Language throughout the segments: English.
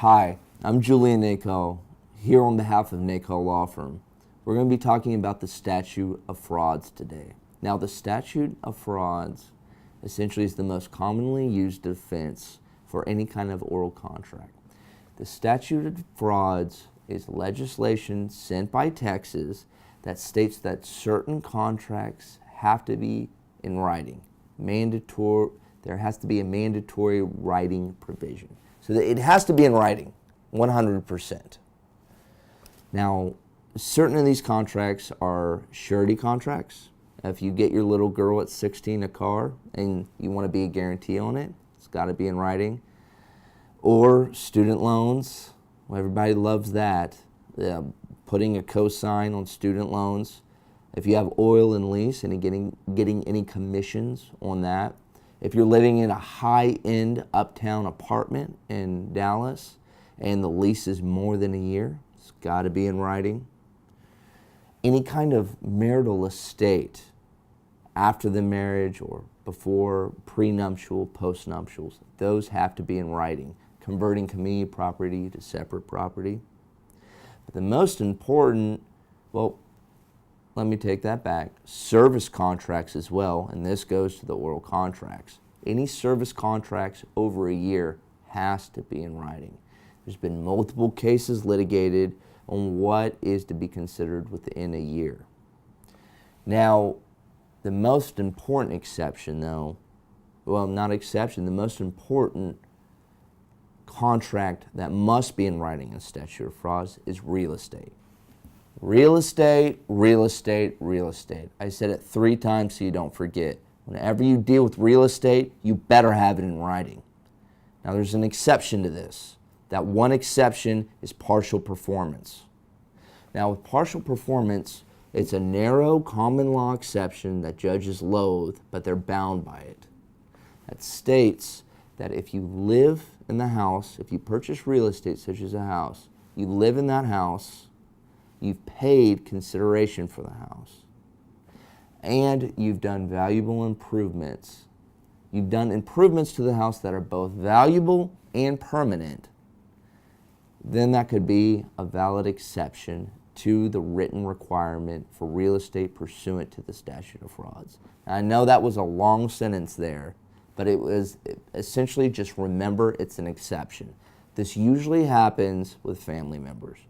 Hi, I'm Julian Nacol, here on behalf of Nacol Law Firm. We're going to be talking about the Statute of Frauds today. Now, the Statute of Frauds essentially is the most commonly used defense for any kind of oral contract. The Statute of Frauds is legislation sent by Texas that states that certain contracts have to be in writing. There has to be a mandatory writing provision. So that it has to be in writing, 100%. Now, certain of these contracts are surety contracts. If you get your little girl at 16 a car and you want to be a guarantee on it, it's got to be in writing. Or student loans, well, everybody loves that. Putting a cosign on student loans. If you have oil and lease and getting any commissions on that. If you're living in a high-end uptown apartment in Dallas and the lease is more than a year, it's got to be in writing. Any kind of marital estate after the marriage or before, prenuptial, postnuptials, those have to be in writing, converting community property to separate property. But the most important, well, let me take that back. Service contracts as well, and this goes to the oral contracts. Any service contracts over a year has to be in writing. There's been multiple cases litigated on what is to be considered within a year. Now, the most important exception though, well, not exception, the most important contract that must be in writing in Statute of Frauds is real estate. Real estate, real estate, real estate. I said it 3 times so you don't forget. Whenever you deal with real estate, you better have it in writing. Now there's an exception to this. That one exception is partial performance. Now with partial performance, it's a narrow common law exception that judges loathe, but they're bound by it. That states that if you live in the house, if you purchase real estate such as a house, you live in that house, you've paid consideration for the house, and you've done valuable improvements. You've done improvements to the house that are both valuable and permanent, then that could be a valid exception to the written requirement for real estate pursuant to the Statute of Frauds. Now, I know that was a long sentence there, but it was essentially just remember it's an exception. This usually happens with family members.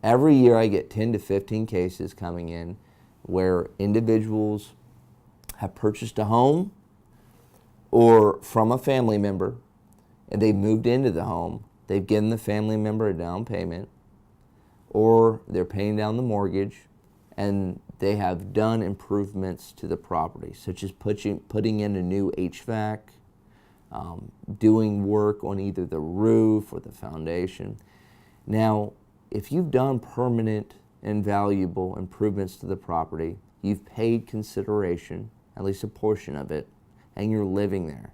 Every year I get 10 to 15 cases coming in where individuals have purchased a home or from a family member and they've moved into the home. They've given the family member a down payment or they're paying down the mortgage and they have done improvements to the property such as putting in a new HVAC, doing work on either the roof or the foundation. Now, if you've done permanent and valuable improvements to the property, you've paid consideration, at least a portion of it, and you're living there,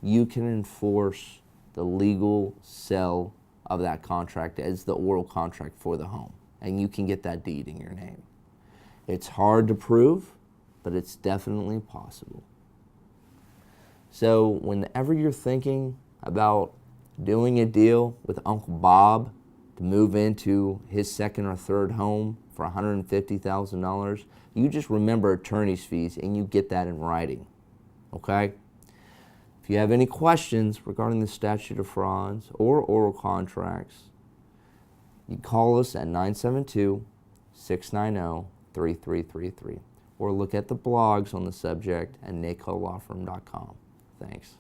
you can enforce the legal sale of that contract as the oral contract for the home, and you can get that deed in your name. It's hard to prove, but it's definitely possible. So whenever you're thinking about doing a deal with Uncle Bob to move into his second or third home for $150,000, you just remember attorney's fees and you get that in writing, okay? If you have any questions regarding the Statute of Frauds or oral contracts, you call us at 972-690-3333 or look at the blogs on the subject at nacollawfirm.com. Thanks.